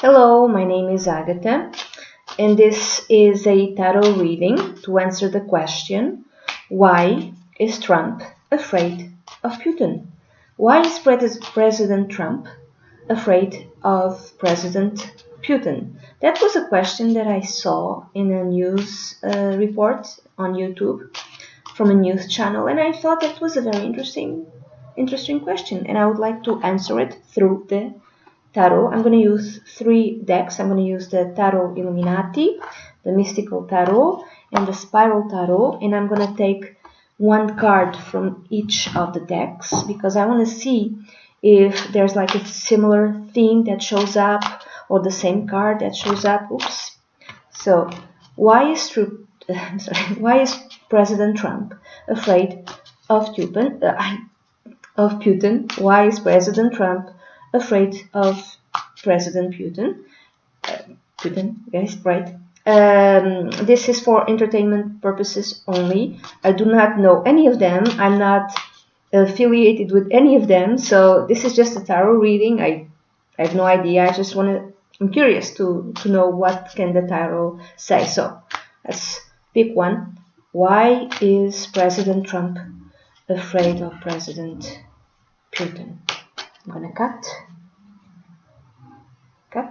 Hello, my name is Agatha, and this is a tarot reading to answer the question, why is Trump afraid of Putin? Why is President Trump afraid of President Putin? That was a question that I saw in a news report on YouTube from a news channel, and I thought that was a very interesting question, and I would like to answer it through the tarot. I'm going to use 3 decks. I'm going to use the Tarot Illuminati, the Mystical Tarot, and the Spiral Tarot, and I'm going to take one card from each of the decks because I want to see if there's like a similar theme that shows up or the same card that shows up. Oops. So, why is President Trump afraid of Putin? Why is President Trump afraid of President Putin? Yes, right. This is for entertainment purposes only. I do not know any of them. I'm not affiliated with any of them, so this is just a tarot reading. I have no idea. I'm curious to know what can the tarot say. So let's pick one. Why is President Trump afraid of President Putin? I'm gonna cut. I'm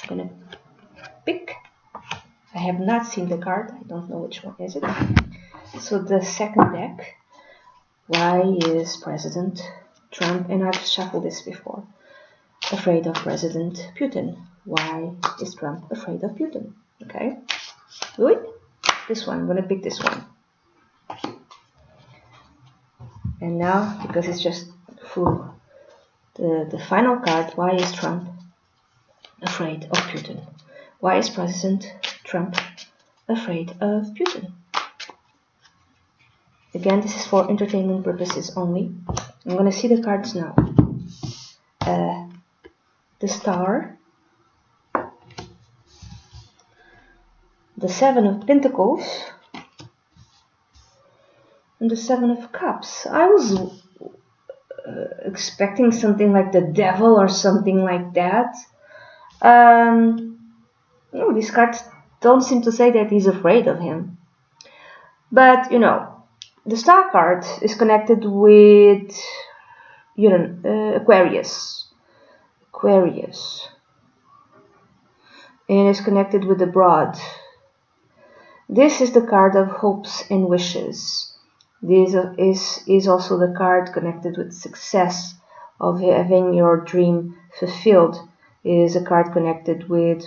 gonna pick. I have not seen the card. I don't know which one is it. So the second deck. Why is President Trump, and I've shuffled this before, afraid of President Putin? Why is Trump afraid of Putin? Okay. Good. This one. I'm gonna pick this one. And now, because it's just full. The final card, why is Trump afraid of Putin? Why is President Trump afraid of Putin? Again, this is for entertainment purposes only. I'm going to see the cards now. The Star, the 7 of Pentacles, and the 7 of Cups. I was expecting something like the devil or something like that. No, these cards don't seem to say that he's afraid of him. But, the Star card is connected with, Aquarius. And it's connected with the Brood. This is the card of hopes and wishes. This is also the card connected with success, of having your dream fulfilled. It is a card connected with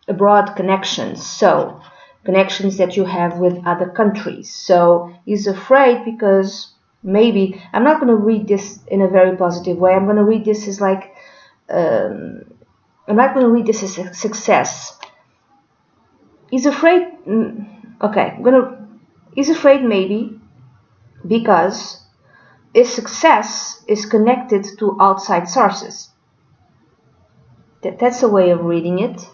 abroad connections, so connections that you have with other countries. So he's afraid because maybe, I'm not going to read this in a very positive way. I'm going to read this as like, I'm not going to read this as a success. He's afraid. Okay, he's afraid maybe because his success is connected to outside sources. That's a way of reading it.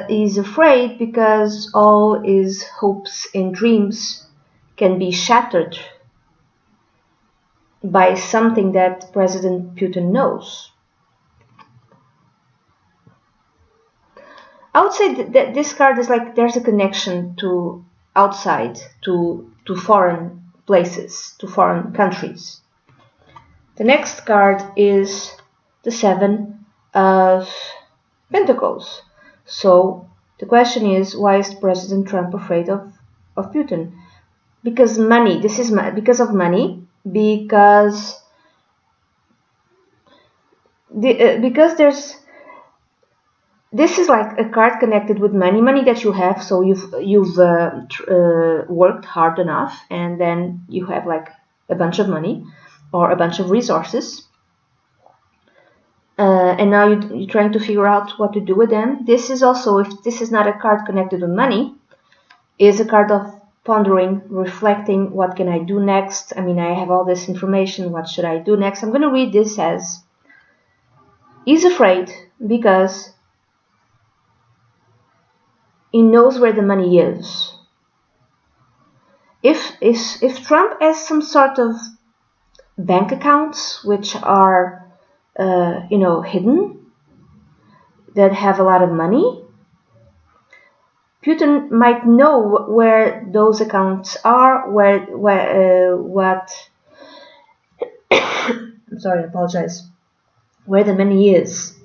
He's afraid because all his hopes and dreams can be shattered by something that President Putin knows. I would say that this card is like there's a connection to outside, to foreign places, to foreign countries. The next card is the 7 of Pentacles. So the question is, why is President Trump afraid of Putin? Because money. This is because of money. Because there's. This is like a card connected with money that you have. So you've worked hard enough, and then you have like a bunch of money or a bunch of resources, and now you're trying to figure out what to do with them. This is also, if this is not a card connected with money, is a card of pondering, reflecting. What can I do next? I mean, I have all this information. What should I do next? I'm going to read this as he's afraid because he knows where the money is. If Trump has some sort of bank accounts which are, hidden, that have a lot of money. Putin might know where those accounts are, what. I'm sorry, I apologize. Where the money is.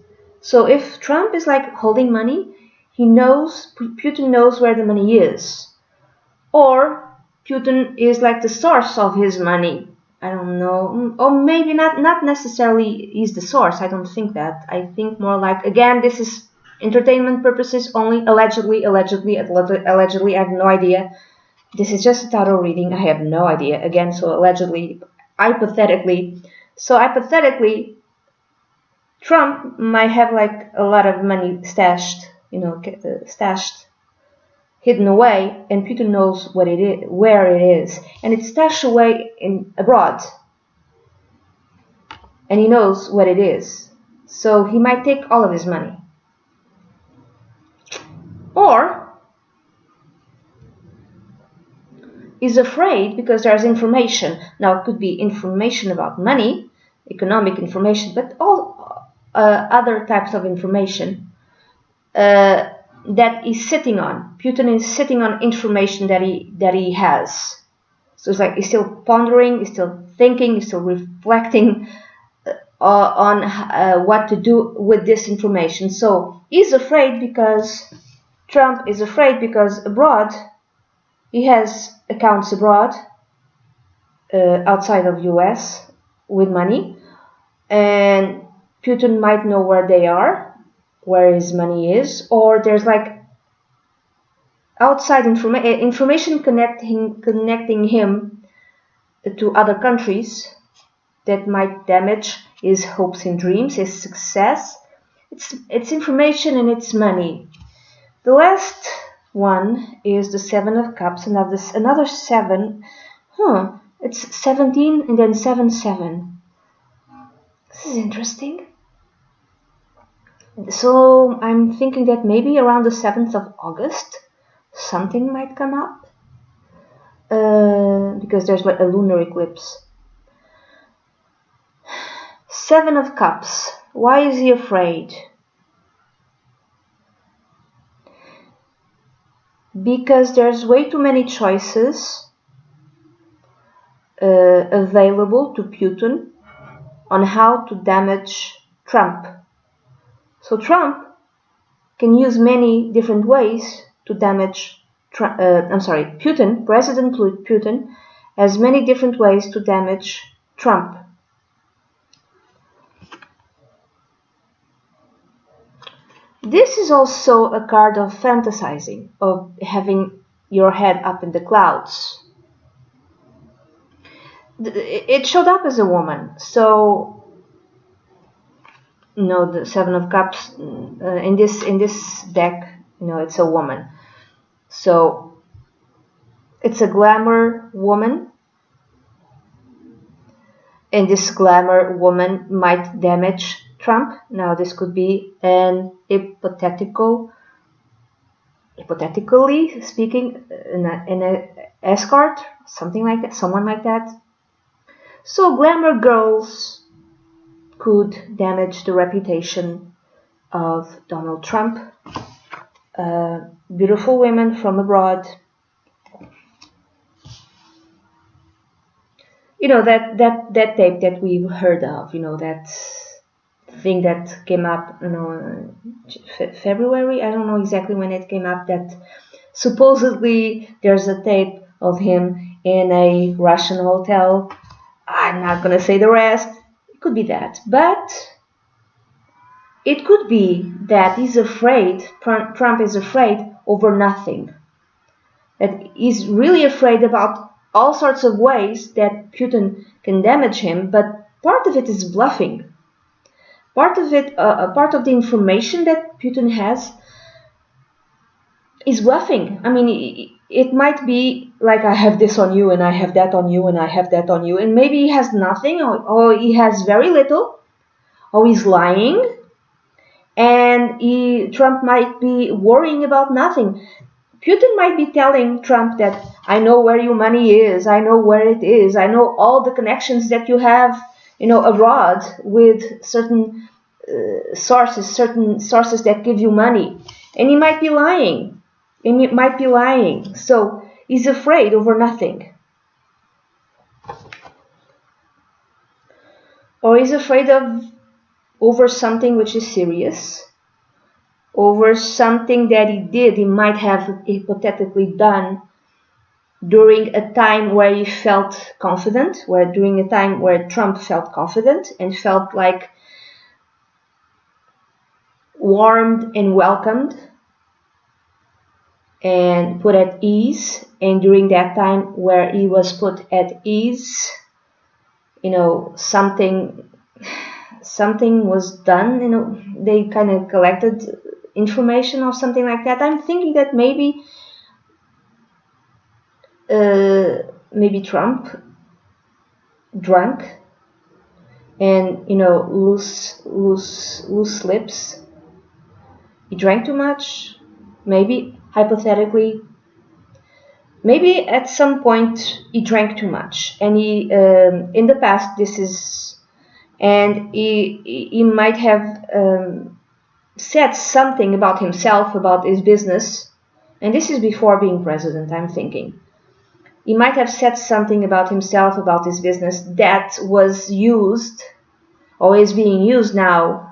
So if Trump is like holding money, Putin knows where the money is. Or Putin is like the source of his money. I don't know. Or maybe not necessarily is the source. I don't think that. I think more like, again, this is entertainment purposes only, allegedly. I have no idea. This is just a tarot reading. I have no idea. Again, so allegedly, hypothetically. So hypothetically, Trump might have like a lot of money stashed, hidden away, and Putin knows what it is, where it is, and it's stashed away abroad, and he knows what it is. So he might take all of his money, or is afraid because there's information. Now it could be information about money, economic information, but all other types of information that he's sitting on. Putin is sitting on information that he has. So it's like he's still pondering, he's still thinking, he's still reflecting on what to do with this information. So he's afraid because Trump is afraid because abroad he has accounts abroad, outside of US, with money, and Putin might know where they are, where his money is, or there's like outside information connecting him to other countries that might damage his hopes and dreams, his success. It's information and it's money. The last one is the Seven of Cups, and another 7. It's 17 and then 7. This is interesting. So I'm thinking that maybe around the 7th of August something might come up, because there's like a lunar eclipse. 7 of Cups. Why is he afraid? Because there's way too many choices available to Putin on how to damage Trump. So Trump can use many different ways to damage Putin. President Putin has many different ways to damage Trump. This is also a card of fantasizing, of having your head up in the clouds. It showed up as a woman, so the 7 of Cups in this deck, it's a woman. So it's a glamour woman, and this glamour woman might damage Trump. Now this could be an hypothetically speaking, an escort, something like that, someone like that. So glamour girls could damage the reputation of Donald Trump. Beautiful women from abroad. That tape that we've heard of, that thing that came up, February, I don't know exactly when it came up, that supposedly there's a tape of him in a Russian hotel. I'm not going to say the rest. It could be that. But it could be that he's afraid, Trump is afraid over nothing. That he's really afraid about all sorts of ways that Putin can damage him, but part of it is bluffing. Part of the information that Putin has is bluffing. I mean, it might be like, I have this on you, and I have that on you, and I have that on you, and maybe he has nothing, or he has very little, or he's lying, and Trump might be worrying about nothing. Putin might be telling Trump that I know where your money is, I know where it is, I know all the connections that you have, abroad with certain sources that give you money. And he might be lying. So he's afraid over nothing. Or he's afraid over something which is serious. Over something that he might have hypothetically done during a time where he felt confident, during a time where Trump felt confident and felt like warmed and welcomed and put at ease. And during that time where he was put at ease, something was done, they kind of collected information or something like that. I'm thinking that maybe Trump drunk and loose lips. He drank too much, maybe hypothetically. Maybe at some point he drank too much, and he in the past he might have said something about himself, about his business, and this is before being president, I'm thinking. He might have said something about himself, about his business, that was used, or is being used now,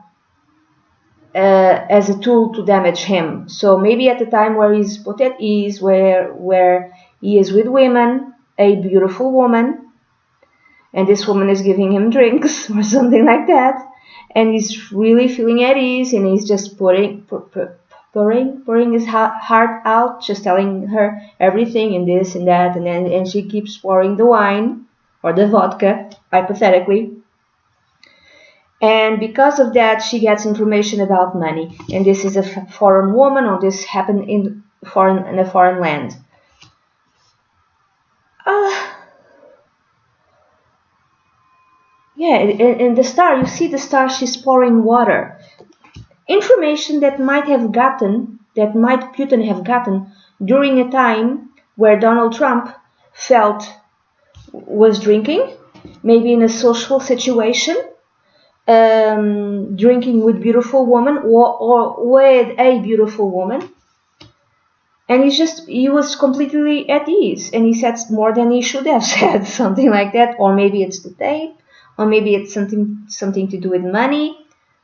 as a tool to damage him. So maybe at the time where he's put at ease, where he is with women, a beautiful woman, and this woman is giving him drinks or something like that, and he's really feeling at ease, and he's just pouring his heart out, just telling her everything and this and that, and she keeps pouring the wine or the vodka, hypothetically. And because of that, she gets information about money, and this is a foreign woman, or this happened in a foreign land. Yeah, in the star, you see the star, she's pouring water. Information that Putin have gotten during a time where Donald Trump was drinking, maybe in a social situation, drinking with beautiful woman or with a beautiful woman, and he was completely at ease, and he said more than he should have said, something like that. Or maybe it's the tape, or maybe it's something to do with money.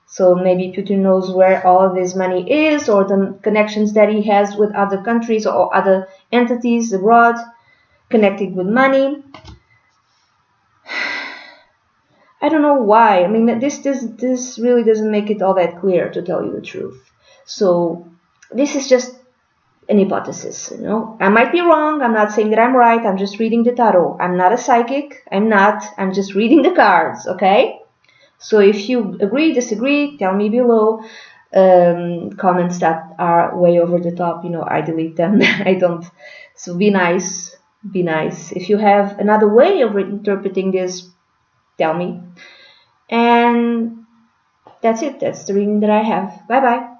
So maybe Putin knows where all of his money is, or the connections that he has with other countries or other entities abroad connected with money. I don't know why. I mean, this really doesn't make it all that clear, to tell you the truth. So this is just an hypothesis, I might be wrong. I'm not saying that I'm right. I'm just reading the tarot. I'm not a psychic. I'm just reading the cards, okay? So if you agree, disagree, tell me below. Comments that are way over the top, I delete them. I don't. So be nice. Be nice. If you have another way of interpreting this, tell me. And that's it. That's the reading that I have. Bye bye.